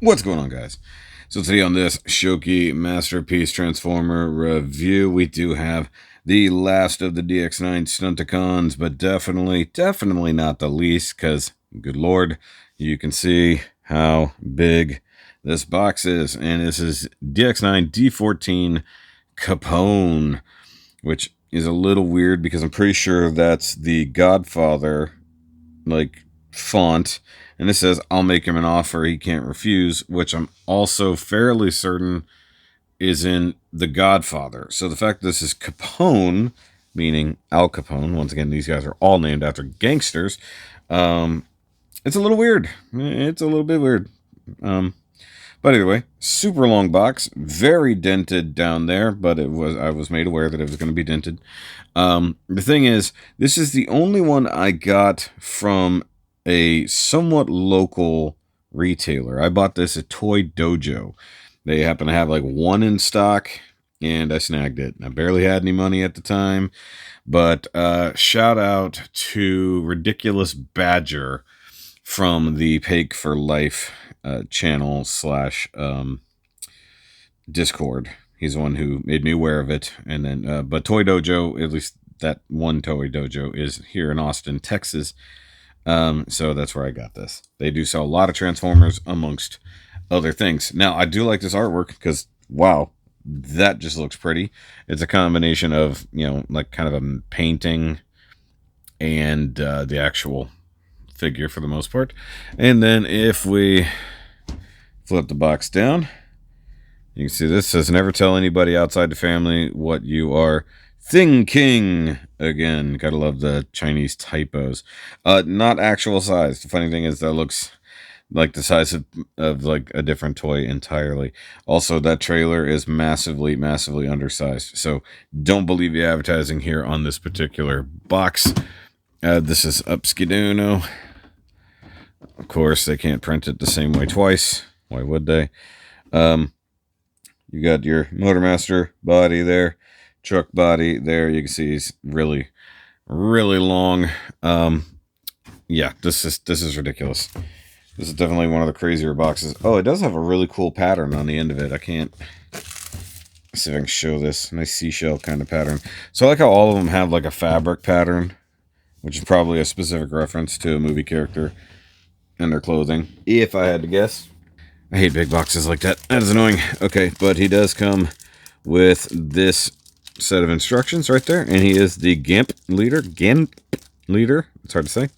What's going on, guys? So today on this Shoky Masterpiece Transformer review, we do have the last of the DX9 Stunticons, but definitely not the least, because, good lord, you can see how big this box is. And this is DX9 D14 Capone, which is a little weird because I'm pretty sure that's the Godfather, like, font, and it says I'll make him an offer he can't refuse, which I'm also fairly certain is in The Godfather. So the fact that this is Capone, meaning Al Capone, once again these guys are all named after gangsters, it's a little weird. It's a little bit weird. But anyway, super long box, very dented down there, but I was made aware that it was going to be dented. The thing is, this is the only one I got from a somewhat local retailer. I bought this at Toy Dojo. They happen to have like one in stock, and I snagged it. I barely had any money at the time, but shout out to Ridiculous Badger from the Pig for Life channel / Discord. He's the one who made me aware of it. And then, but Toy Dojo, at least that one Toy Dojo, is here in Austin, Texas. So that's where I got this. They do sell a lot of Transformers amongst other things. Now, I do like this artwork because, wow, that just looks pretty. It's a combination of, like kind of a painting and the actual figure for the most part. And then if we flip the box down, you can see this says never tell anybody outside the family what you are thinking. Again, gotta love the Chinese typos. Not actual size. The funny thing is that looks like the size of like a different toy entirely. Also, that trailer is massively undersized, so don't believe the advertising here on this particular box. This is Upskiduno. Of course, they can't print it the same way twice. Why would they? You got your Motormaster body there, truck body there. You can see he's really long. Yeah, this is ridiculous. This is definitely one of the crazier boxes. Oh, it does have a really cool pattern on the end of it. I can't see if I can show this. Nice seashell kind of pattern. So I like how all of them have like a fabric pattern, which is probably a specific reference to a movie character and their clothing, if I had to guess. I hate big boxes like that. That is annoying. Okay, but he does come with this set of instructions right there, and he is the GAMP leader. It's hard to say.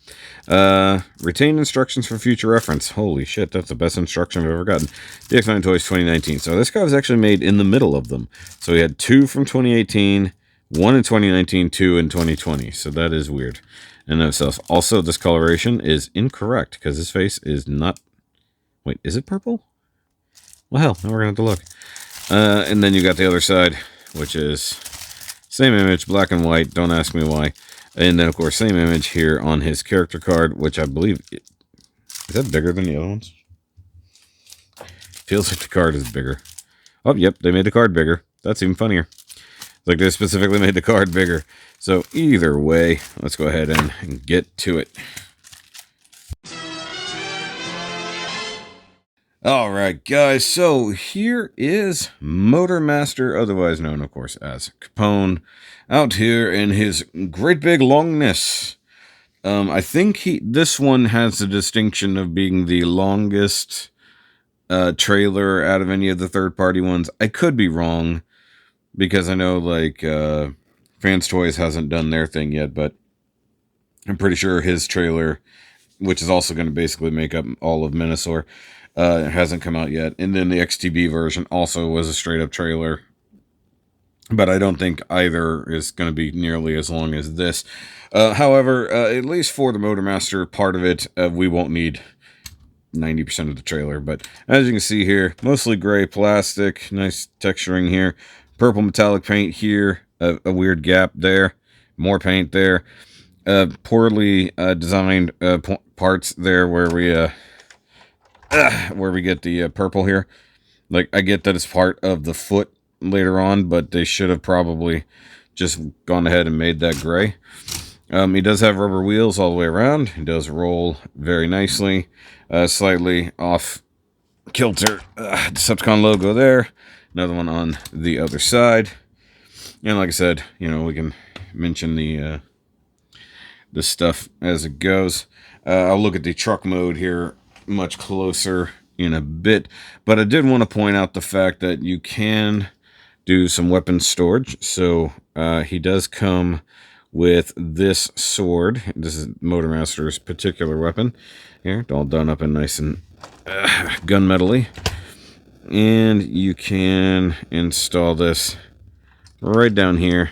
Retain instructions for future reference. Holy shit, that's the best instruction I've ever gotten. DX9 Toys 2019. So this guy was actually made in the middle of them. So he had 2 from 2018, 1 in 2019, 2 in 2020. So that is weird in itself. Also, this coloration is incorrect because his face is not... Wait, is it purple? Well, hell, now we're going to have to look. And then you got the other side, which is same image, black and white. Don't ask me why. And then, of course, same image here on his character card, which I believe... Is that bigger than the other ones? Feels like the card is bigger. Oh, yep, they made the card bigger. That's even funnier. Like they specifically made the card bigger. So either way, let's go ahead and get to it. Alright guys, so here is Motormaster, otherwise known of course as Capone, out here in his great big longness. I think this one has the distinction of being the longest trailer out of any of the third-party ones. I could be wrong, because I know like Fans Toys hasn't done their thing yet, but I'm pretty sure his trailer, which is also going to basically make up all of Menasor, hasn't come out yet. And then the XTB version also was a straight up trailer, but I don't think either is going to be nearly as long as this. However, at least for the Motormaster part of it, we won't need 90% of the trailer. But as you can see here, mostly gray plastic, nice texturing here, purple metallic paint here, a weird gap there, more paint there, poorly designed parts there where we get the purple here. Like, I get that it's part of the foot later on, but they should have probably just gone ahead and made that gray. He does have rubber wheels all the way around. He does roll very nicely. Slightly off kilter Decepticon logo there. Another one on the other side. And like I said, you know, we can mention the stuff as it goes. I'll look at the truck mode here much closer in a bit, but I did want to point out the fact that you can do some weapon storage. So he does come with this sword. This is Motormaster's particular weapon. Here, all done up and nice and gunmetally. And you can install this right down here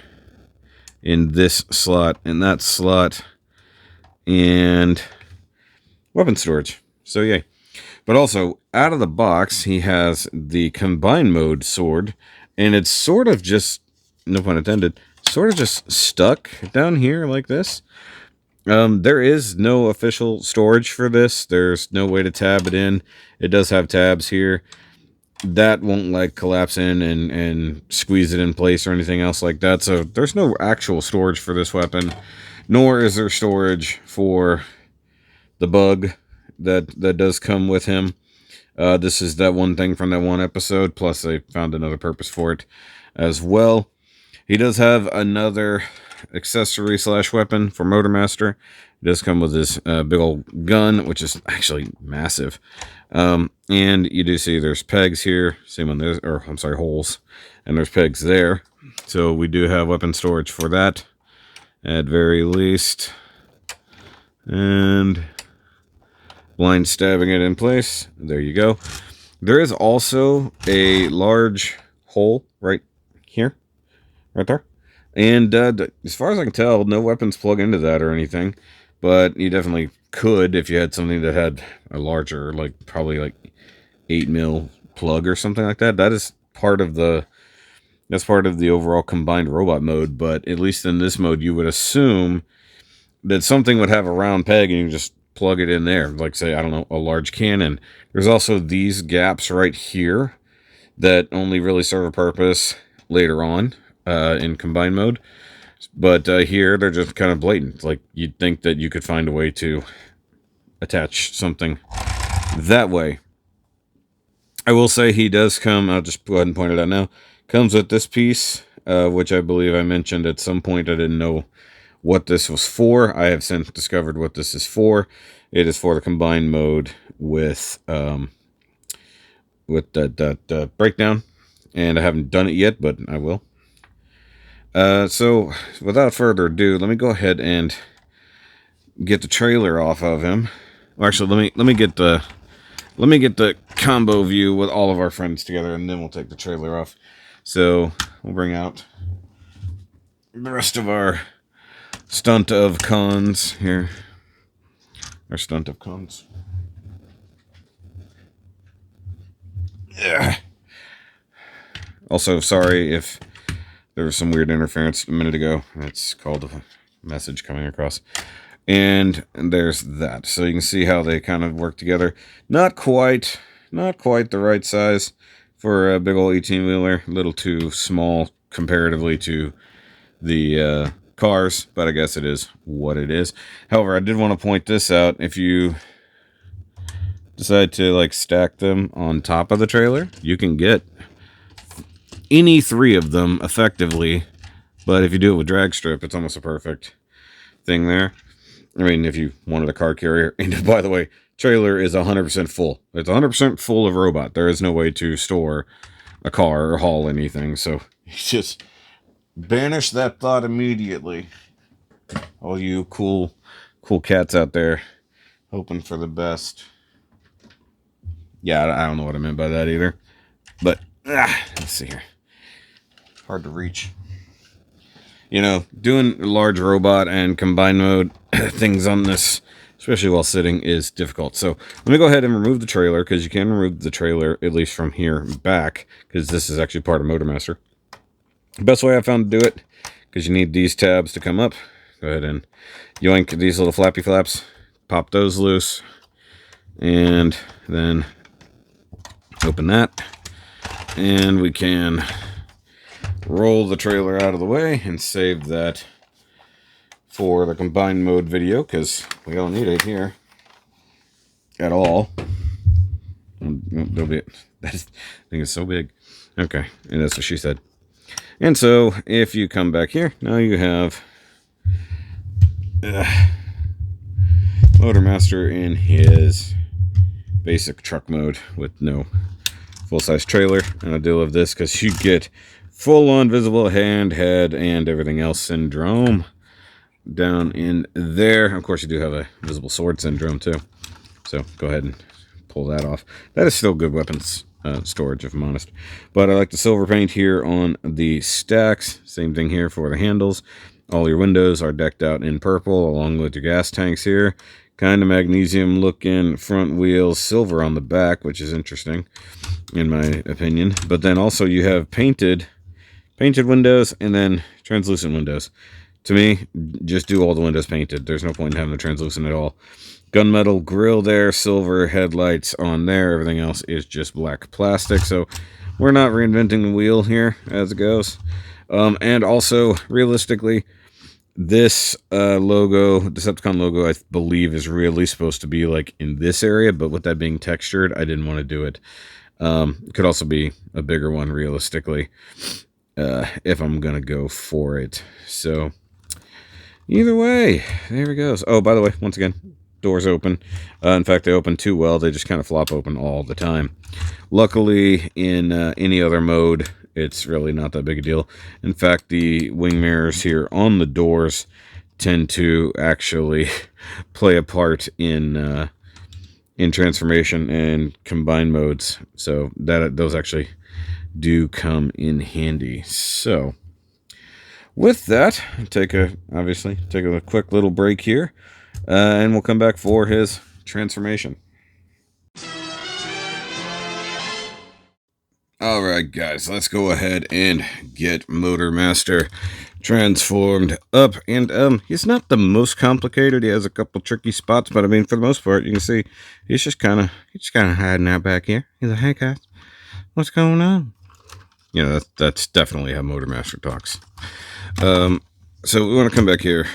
in this slot, in that slot, and weapon storage. So yay. But also, out of the box, he has the combined mode sword, and it's sort of just, no pun intended, sort of just stuck down here like this. There is no official storage for this. There's no way to tab it in. It does have tabs here. That won't like collapse in and squeeze it in place or anything else like that. So there's no actual storage for this weapon, nor is there storage for the bug that does come with him. This is that one thing from that one episode, plus they found another purpose for it as well. He does have another accessory / weapon for Motormaster. It does come with this big old gun, which is actually massive. And you do see there's pegs here, same on this, or I'm sorry, holes, and there's pegs there. So we do have weapon storage for that, at very least. And blind stabbing it in place. There you go. There is also a large hole right here, right there. And as far as I can tell, no weapons plug into that or anything. But you definitely could if you had something that had a larger, like probably like 8mm plug or something like that. That is part of the, that's part of the overall combined robot mode. But at least in this mode, you would assume that something would have a round peg and you can just plug it in there. Like say, I don't know, a large cannon. There's also these gaps right here that only really serve a purpose later on in combined mode. But here, they're just kind of blatant. Like, you'd think that you could find a way to attach something that way. I will say he does come, I'll just go ahead and point it out now, comes with this piece, which I believe I mentioned at some point. I didn't know what this was for. I have since discovered what this is for. It is for the combined mode with that breakdown. And I haven't done it yet, but I will. So, without further ado, let me go ahead and get the trailer off of him. Well, actually, let me get the combo view with all of our friends together, and then we'll take the trailer off. So, we'll bring out the rest of our stunt of cons here. Our stunt of cons. Yeah. Also, sorry if there was some weird interference a minute ago. It's called a message coming across. And there's that. So you can see how they kind of work together. Not quite the right size for a big old 18-wheeler. A little too small comparatively to the cars, but I guess it is what it is. However, I did want to point this out. If you decide to like stack them on top of the trailer, you can get any three of them effectively, but if you do it with drag strip, it's almost a perfect thing there. I mean, if you wanted a car carrier, and by the way, trailer is 100% full. It's 100% full of robot. There is no way to store a car or haul anything, so you just banish that thought immediately. All you cool cats out there hoping for the best. Yeah, I don't know what I meant by that either, but let's see here. Hard to reach. You know, doing large robot and combined mode things on this, especially while sitting, is difficult. So let me go ahead and remove the trailer, because you can remove the trailer at least from here back, because this is actually part of Motormaster. The best way I found to do it, because you need these tabs to come up. Go ahead and yoink these little flappy flaps, pop those loose, and then open that, and we can roll the trailer out of the way and save that for the combined mode video, because we don't need it here at all. Don't That'll be it. That thing is so big. Okay, and that's what she said. And so, if you come back here, now you have Motormaster in his basic truck mode with no full-size trailer. And I do love this because you get full-on visible hand, head, and everything else syndrome down in there. Of course, you do have a visible sword syndrome too. So go ahead and pull that off. That is still good weapons storage, if I'm honest. But I like the silver paint here on the stacks. Same thing here for the handles. All your windows are decked out in purple, along with your gas tanks here. Kind of magnesium looking front wheels, silver on the back, which is interesting, in my opinion. But then also you have painted windows and then translucent windows. To me, just do all the windows painted. There's no point in having the translucent at all. Gunmetal grill there, silver headlights on there. Everything else is just black plastic. So we're not reinventing the wheel here as it goes. And also, realistically, this logo, Decepticon logo, I believe is really supposed to be like in this area. But with that being textured, I didn't want to do it. It could also be a bigger one, realistically, if I'm going to go for it. So either way, there it goes. Oh, by the way, once again, doors open. In fact, they open too well. They just kind of flop open all the time. Luckily, in any other mode, it's really not that big a deal. In fact, the wing mirrors here on the doors tend to actually play a part in transformation and combined modes. So those actually do come in handy. So with that, obviously take a quick little break here, and we'll come back for his transformation. Alright guys, let's go ahead and get Motormaster transformed up. And he's not the most complicated. He has a couple tricky spots, but I mean, for the most part, you can see he's just kind of hiding out back here. He's like, hey guys, what's going on? You know, that's definitely how Motormaster talks. So we want to come back here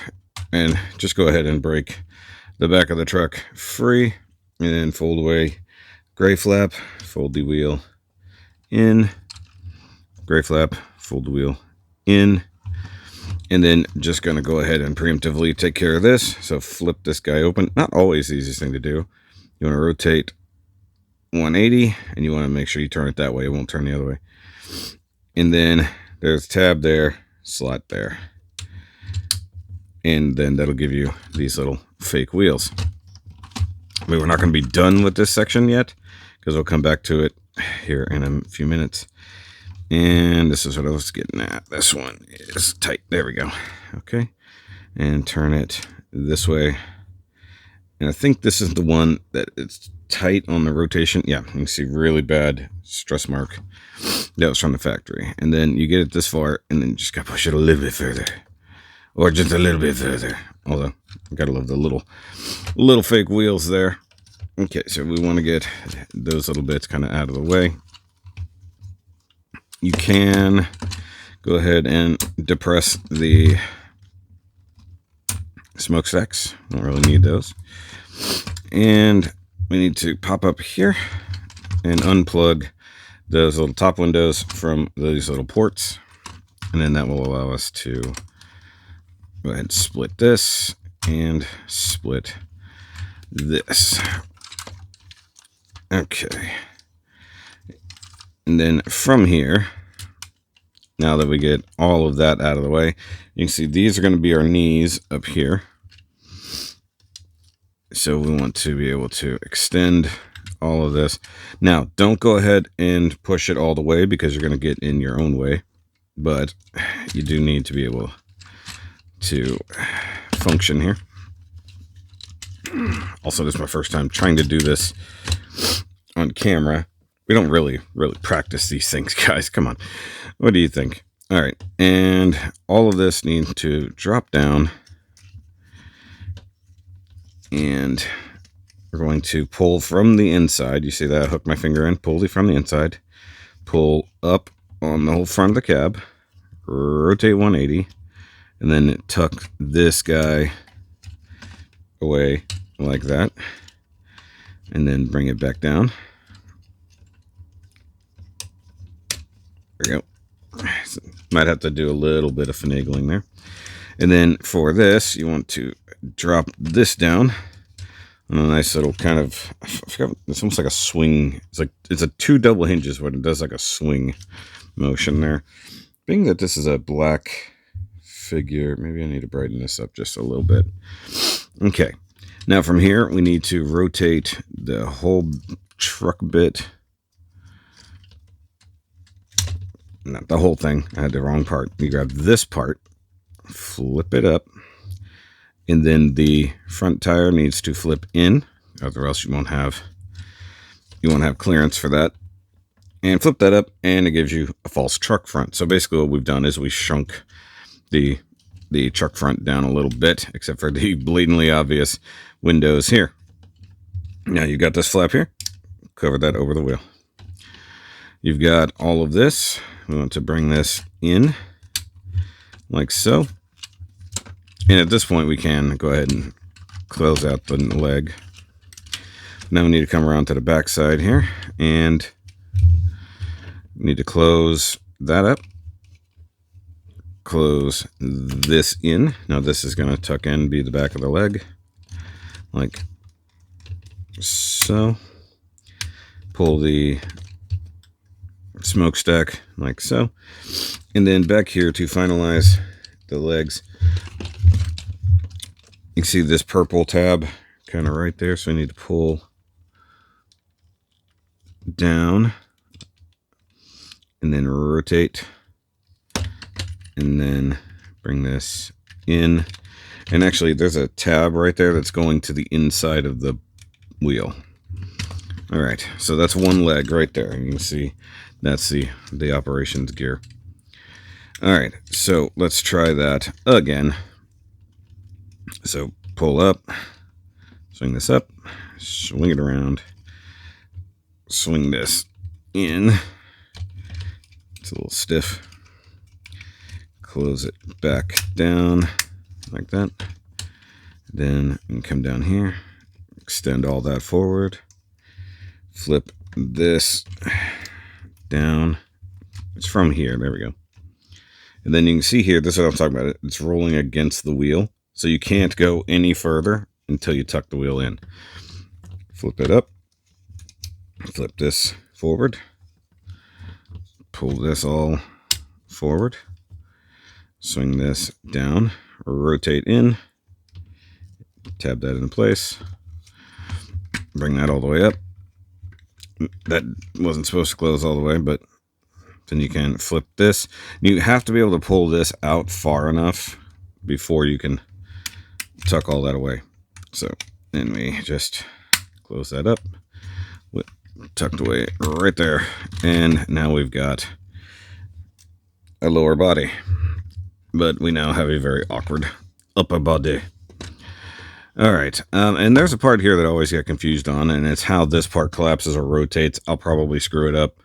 and just go ahead and break the back of the truck free, and then fold away gray flap, fold the wheel in, gray flap, fold the wheel in, and then just going to go ahead and preemptively take care of this. So flip this guy open. Not always the easiest thing to do. You want to rotate 180, and you want to make sure you turn it that way. It won't turn the other way. And then there's a tab there, slot there. And then that'll give you these little fake wheels. I mean, we're not going to be done with this section yet, because we'll come back to it here in a few minutes. And this is what I was getting at. This one is tight. There we go. Okay. And turn it this way. And I think this is the one that it's tight on the rotation. Yeah, you can see really bad stress mark. That was from the factory. And then you get it this far, and then just gotta push it a little bit further. Or just a little bit further. Although, gotta love the little fake wheels there. Okay, so we want to get those little bits kind of out of the way. You can go ahead and depress the smokestacks. Don't really need those. And we need to pop up here and unplug those little top windows from these little ports. And then that will allow us to go ahead and split this and split this. Okay. And then from here, now that we get all of that out of the way, you can see these are going to be our knees up here. So we want to be able to extend all of this. Now, don't go ahead and push it all the way, because you're going to get in your own way. But you do need to be able to function here. Also, this is my first time trying to do this on camera. We don't really practice these things, guys. Come on. What do you think? All right. And all of this needs to drop down. And we're going to pull from the inside. You see that? I hooked my finger in. Pull from the inside. Pull up on the whole front of the cab. Rotate 180. And then tuck this guy away like that. And then bring it back down. we go. So might have to do a little bit of finagling there. And then for this, you want to drop this down on a nice little kind of, I forgot, it's almost like a swing. It's a 2 double hinges, but it does like a swing motion there. Being that this is a black figure, maybe I need to brighten this up just a little bit. Okay, now from here we need to rotate the whole truck bit. Not the whole thing, I had the wrong part. You grab this part, flip it up, and then the front tire needs to flip in, or else you won't have clearance for that. And flip that up, and it gives you a false truck front. So basically what we've done is we shrunk the truck front down a little bit, except for the blatantly obvious windows here. Now you've got this flap here, cover that over the wheel. You've got all of this. We want to bring this in like so. And at this point we can go ahead and close out the leg. Now we need to come around to the back side here, and need to close that up, close this in. Now this is going to tuck in, be the back of the leg, like so. Pull the smokestack like so. And then back here to finalize the legs, you can see this purple tab kind of right there, so I need to pull down and then rotate, and then bring this in. And actually there's a tab right there that's going to the inside of the wheel. All right, so that's one leg right there. You can see that's the operations gear. All right, so let's try that again. So pull up, swing this up, swing it around, swing this in. It's a little stiff. Close it back down like that. Then you can come down here, extend all that forward, flip this down. It's from here, there we go. And then you can see here, this is what I'm talking about. It's rolling against the wheel, so you can't go any further until you tuck the wheel in. Flip it up, flip this forward, pull this all forward, swing this down, rotate in, tab that in place, bring that all the way up. That wasn't supposed to close all the way, but then you can flip this. You have to be able to pull this out far enough before you can tuck all that away. So then we just close that up, tucked away right there, and now we've got a lower body, but we now have a very awkward upper body. All right, and there's a part here that I always get confused on, and it's how this part collapses or rotates. I'll probably screw it up,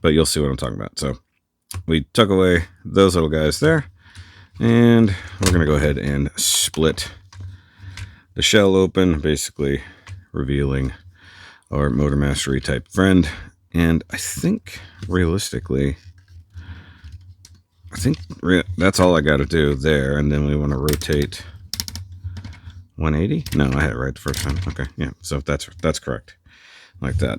but you'll see what I'm talking about. So we tuck away those little guys there, and we're going to go ahead and split the shell open, basically revealing our Motormastery type friend. And I think realistically, that's all I got to do there, and then we want to rotate 180? No, I had it right the first time. Okay, yeah, so that's correct. Like that.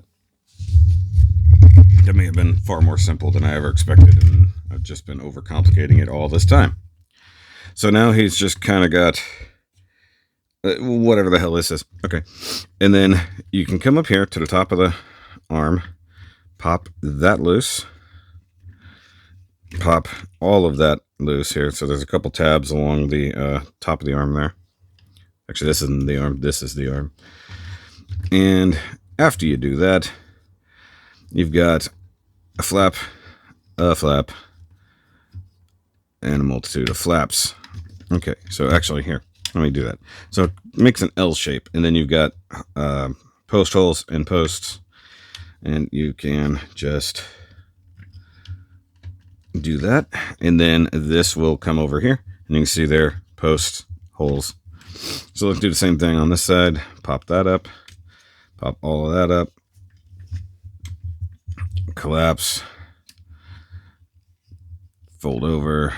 That may have been far more simple than I ever expected, and I've just been overcomplicating it all this time. So now he's just kind of got whatever the hell this is. Okay, and then you can come up here to the top of the arm, pop that loose, pop all of that loose here. So there's a couple tabs along the top of the arm there. Actually, this isn't the arm, this is the arm. And after you do that, you've got a flap, and a multitude of flaps. Okay, so actually here, let me do that. So it makes an L shape, and then you've got post holes and posts, and you can just do that. And then this will come over here, and you can see there, posts, holes. So let's do the same thing on this side. Pop that up, pop all of that up, collapse fold over.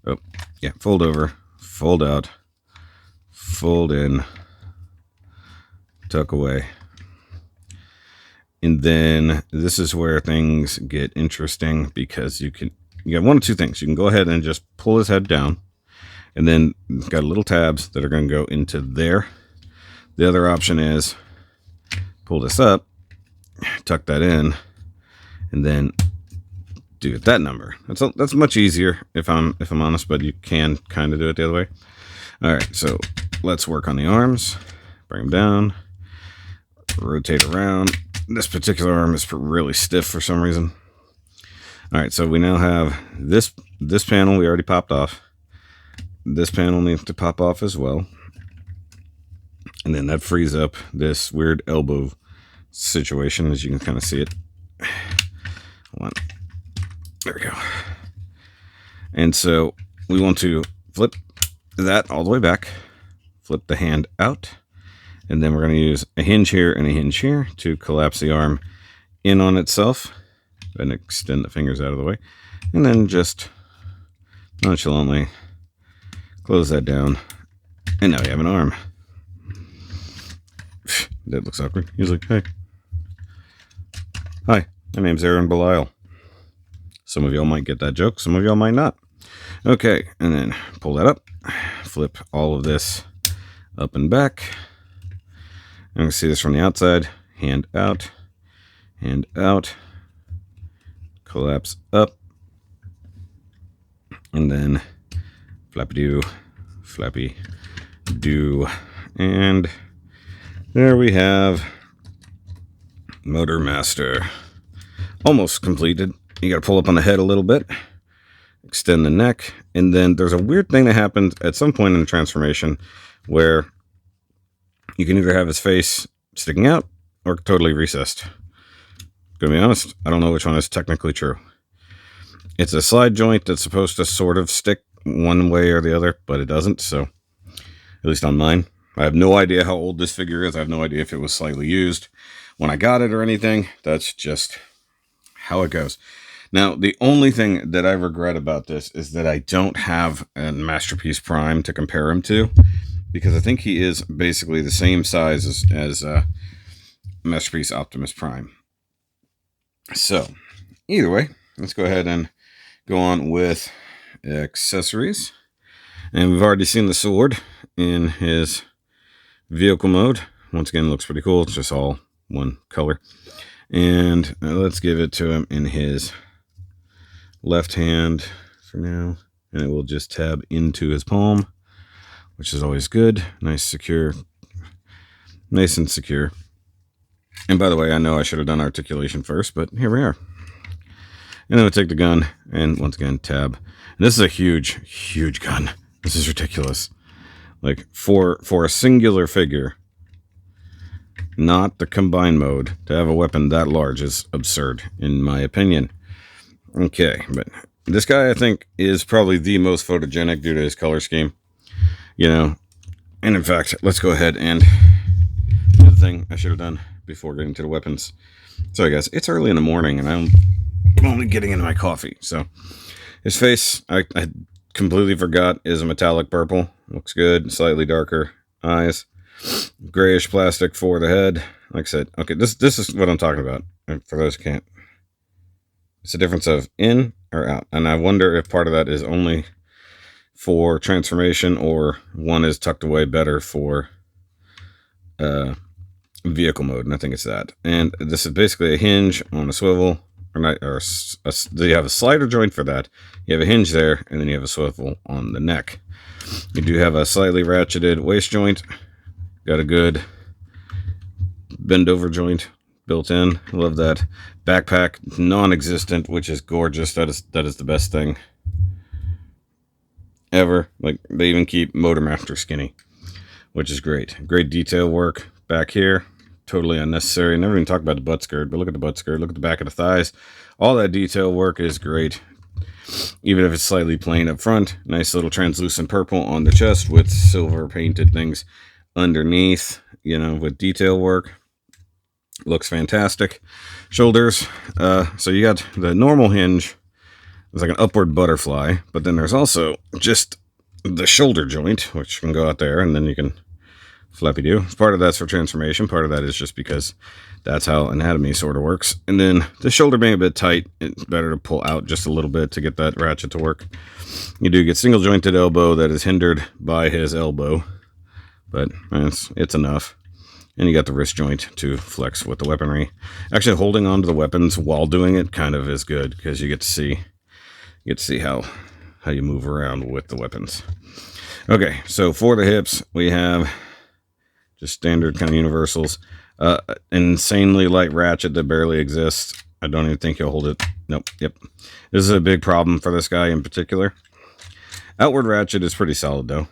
Oh, yeah, fold over, fold out, fold in, tuck away. And then this is where things get interesting, because you got one of two things. You can go ahead and just pull his head down, and then got little tabs that are going to go into there. The other option is pull this up, tuck that in, and then do it that number. That's much easier if I'm honest, but you can kind of do it the other way. All right, so let's work on the arms. Bring them down, rotate around. This particular arm is really stiff for some reason. All right, so we now have this panel we already popped off. This panel needs to pop off as well. And then that frees up this weird elbow situation, as you can kind of see it. Hold on. There we go. And so we want to flip that all the way back, flip the hand out, and then we're going to use a hinge here and a hinge here to collapse the arm in on itself and extend the fingers out of the way. And then just nonchalantly close that down. And now we have an arm. That looks awkward. He's like, hey. Hi, my name's Aaron Belial. Some of y'all might get that joke. Some of y'all might not. Okay, and then pull that up. Flip all of this up and back. I'm going to see this from the outside. Hand out. Hand out. Collapse up. And then flappy-doo. Flappy-doo. And there we have Motormaster. Almost completed. You got to pull up on the head a little bit. Extend the neck. And then there's a weird thing that happened at some point in the transformation where you can either have his face sticking out or totally recessed. Gonna be honest, I don't know which one is technically true. It's a slide joint that's supposed to sort of stick one way or the other, but it doesn't, so at least on mine. I have no idea how old this figure is. I have no idea if it was slightly used when I got it or anything. That's just how it goes. Now, the only thing that I regret about this is that I don't have a Masterpiece Prime to compare him to, because I think he is basically the same size as Masterpiece Optimus Prime. So, either way, let's go ahead and go on with accessories. And we've already seen the sword in his vehicle mode. Once again, it looks pretty cool. It's just all one color. And let's give it to him in his left hand for now. And it will just tab into his palm, which is always good. Nice and secure. And by the way, I know I should have done articulation first, but here we are. And then we'll take the gun and once again tab. And this is a huge gun. This is ridiculous. Like for a singular figure, not the combined mode, to have a weapon that large is absurd in my opinion. Okay, but this guy I think is probably the most photogenic due to his color scheme. You know, and in fact, let's go ahead and do the thing I should have done before getting to the weapons. Sorry guys, it's early in the morning and I'm only getting into my coffee. So his face, I completely forgot, is a metallic purple. Looks good, slightly darker eyes. Grayish plastic for the head. Like I said, okay, this is what I'm talking about. And for those who can't, it's a difference of in or out. And I wonder if part of that is only for transformation or one is tucked away better for vehicle mode. And I think it's that. And this is basically a hinge on a swivel. You have a slider joint for that. You have a hinge there, and then you have a swivel on the neck. You do have a slightly ratcheted waist joint. Got a good bend over joint built in. Love that. Backpack, non-existent, which is gorgeous. That is the best thing ever. Like, they even keep Motormaster skinny, which is great. Great detail work back here. Totally unnecessary. Never even talked about the butt skirt, but look at the butt skirt. Look at the back of the thighs. All that detail work is great. Even if it's slightly plain up front. Nice little translucent purple on the chest with silver painted things underneath, you know, with detail work. Looks fantastic. Shoulders. So you got the normal hinge There's like an upward butterfly, but then there's also just the shoulder joint, which can go out there, and then you can flappy do. Part of that's for transformation. Part of that is just because that's how anatomy sort of works. And then the shoulder being a bit tight, it's better to pull out just a little bit to get that ratchet to work. You do get single jointed elbow that is hindered by his elbow, but it's enough. And you got the wrist joint to flex with the weaponry. Actually, holding on to the weapons while doing it kind of is good because you get to see how you move around with the weapons. Okay, so for the hips, we have just standard kind of universals. Insanely light ratchet that barely exists. I don't even think he'll hold it. Nope. Yep. This is a big problem for this guy in particular. Outward ratchet is pretty solid though.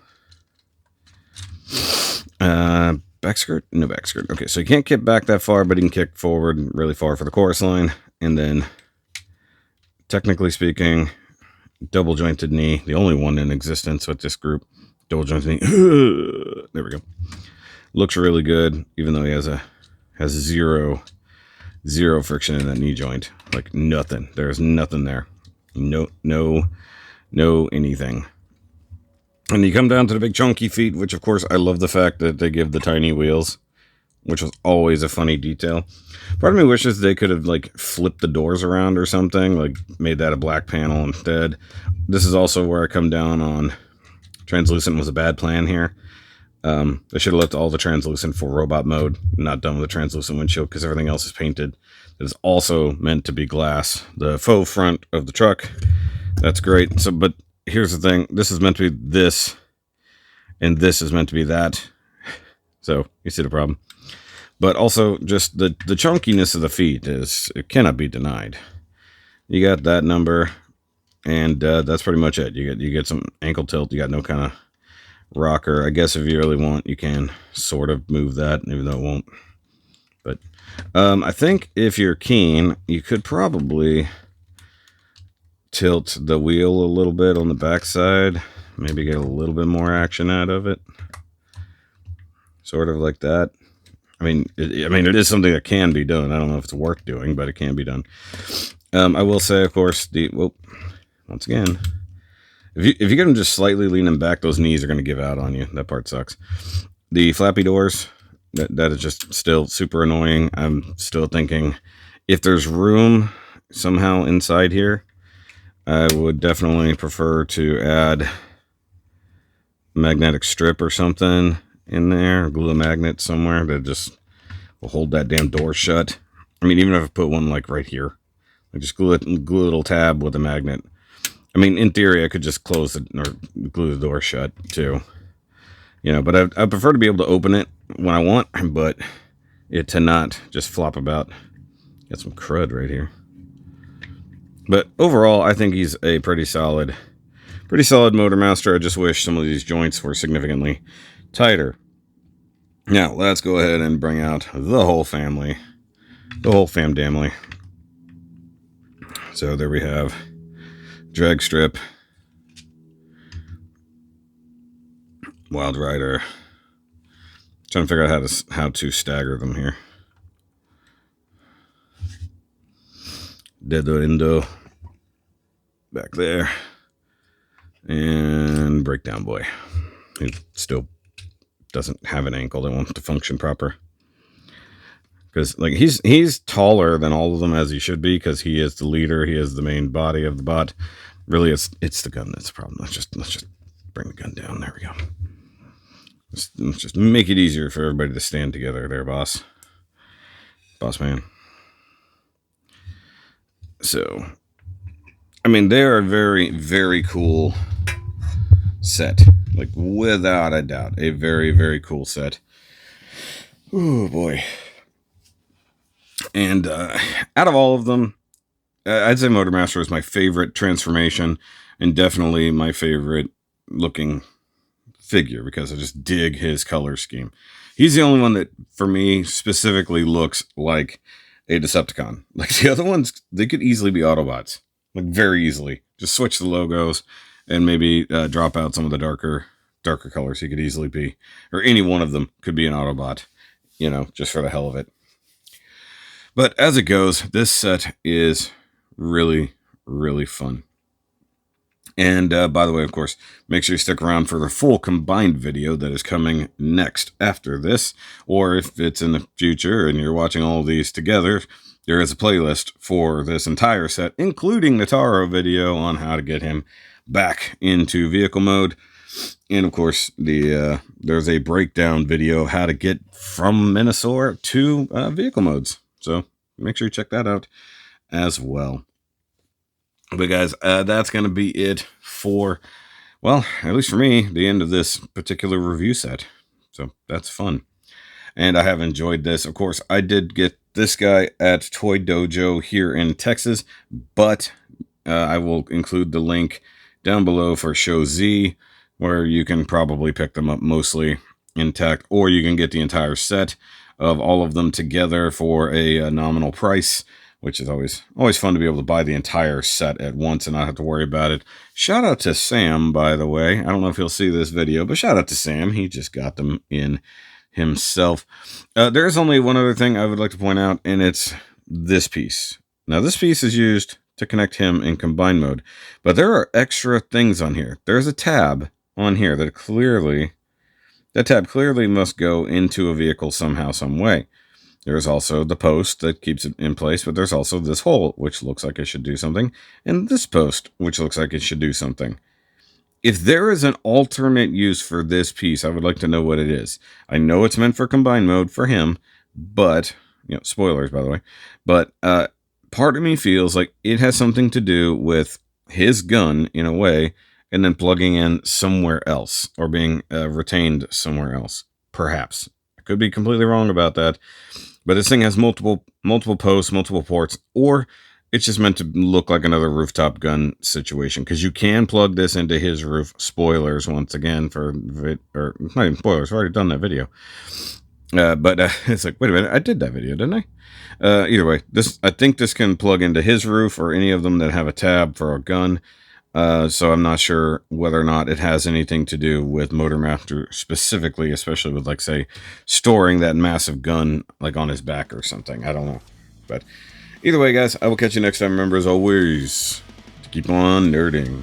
Back skirt? No back skirt. Okay, so he can't kick back that far, but he can kick forward really far for the chorus line. And then, technically speaking, double jointed knee, the only one in existence with this group. Double jointed knee. There we go. Looks really good, even though he has zero friction in that knee joint. Like nothing. There's nothing there. No anything. And you come down to the big chunky feet, which of course I love the fact that they give the tiny wheels, which was always a funny detail. Part of me wishes they could have like flipped the doors around or something, like made that a black panel instead. This is also where I come down on translucent was a bad plan here. They should have left all the translucent for robot mode, not done with the translucent windshield because everything else is painted. It is also meant to be glass. The faux front of the truck, that's great. So, but here's the thing. This is meant to be this, and this is meant to be that. So, you see the problem. But also, just the chunkiness of the feet it cannot be denied. You got that number, and that's pretty much it. You get some ankle tilt. You got no kind of rocker. I guess if you really want, you can sort of move that, even though it won't. But I think if you're keen, you could probably tilt the wheel a little bit on the backside. Maybe get a little bit more action out of it. Sort of like that. I mean, it is something that can be done. I don't know if it's worth doing, but it can be done. I will say, of course, once again, if you get them just slightly leaning back, those knees are going to give out on you. That part sucks. The flappy doors, that is just still super annoying. I'm still thinking if there's room somehow inside here, I would definitely prefer to add a magnetic strip or something in there, or glue a magnet somewhere that just will hold that damn door shut. I mean, even if I put one like right here, like just glue a little tab with a magnet. I mean, in theory, I could just close it or glue the door shut too. You know, but I prefer to be able to open it when I want, but it to not just flop about. Got some crud right here. But overall, I think he's a pretty solid Motormaster. I just wish some of these joints were significantly tighter. Now, let's go ahead and bring out the whole family. The whole famdamly. So there we have drag strip, Wild Rider. Trying to figure out how to stagger them here. Dedo Indo back there, and Breakdown Boy, who still doesn't have an ankle that wants to function proper. Because like he's taller than all of them as he should be, because he is the leader. He is the main body of the bot. Really, it's the gun that's the problem. Let's just bring the gun down. There we go. Let's just make it easier for everybody to stand together there, boss man. So, I mean, they are a very, very cool set. Like, without a doubt, a very, very cool set. Oh boy. And out of all of them, I'd say Motormaster is my favorite transformation, and definitely my favorite looking figure, because I just dig his color scheme. He's the only one that, for me, specifically looks like a Decepticon. Like the other ones, they could easily be Autobots. Like very easily. Just switch the logos and maybe drop out some of the darker colors he could easily be. Or any one of them could be an Autobot, you know, just for the hell of it. But as it goes, this set is really, really fun. And by the way, of course, make sure you stick around for the full combined video that is coming next after this. Or if it's in the future and you're watching all of these together, there is a playlist for this entire set, including the Taro video on how to get him back into vehicle mode. And of course, there's a breakdown video of how to get from Menasor to vehicle modes. So make sure you check that out as well. But guys, that's going to be it for, well, at least for me, the end of this particular review set. So that's fun. And I have enjoyed this. Of course, I did get this guy at Toy Dojo here in Texas, but I will include the link down below for Show Z, where you can probably pick them up mostly intact, or you can get the entire set of all of them together for a nominal price, which is always fun to be able to buy the entire set at once and not have to worry about it. Shout out to Sam, by the way. I don't know if he'll see this video, but shout out to Sam. He just got them in himself. There is only one other thing I would like to point out, and it's this piece. Now, this piece is used to connect him in combined mode, but there are extra things on here. There's a tab on here that tab clearly must go into a vehicle somehow, some way. There's also the post that keeps it in place, but there's also this hole, which looks like it should do something, and this post, which looks like it should do something. If there is an alternate use for this piece, I would like to know what it is. I know it's meant for combined mode for him, but, spoilers, by the way, but part of me feels like it has something to do with his gun, in a way, and then plugging in somewhere else, or being retained somewhere else, perhaps. I could be completely wrong about that. But this thing has multiple posts, multiple ports, or it's just meant to look like another rooftop gun situation, because you can plug this into his roof. Spoilers, once again, or not even spoilers, I've already done that video. But it's like, wait a minute, I did that video, didn't I? Either way, I think this can plug into his roof or any of them that have a tab for a gun. So I'm not sure whether or not it has anything to do with Motormaster specifically, especially with, like, say, storing that massive gun, like, on his back or something. I don't know. But either way, guys, I will catch you next time. Remember, as always, to keep on nerding.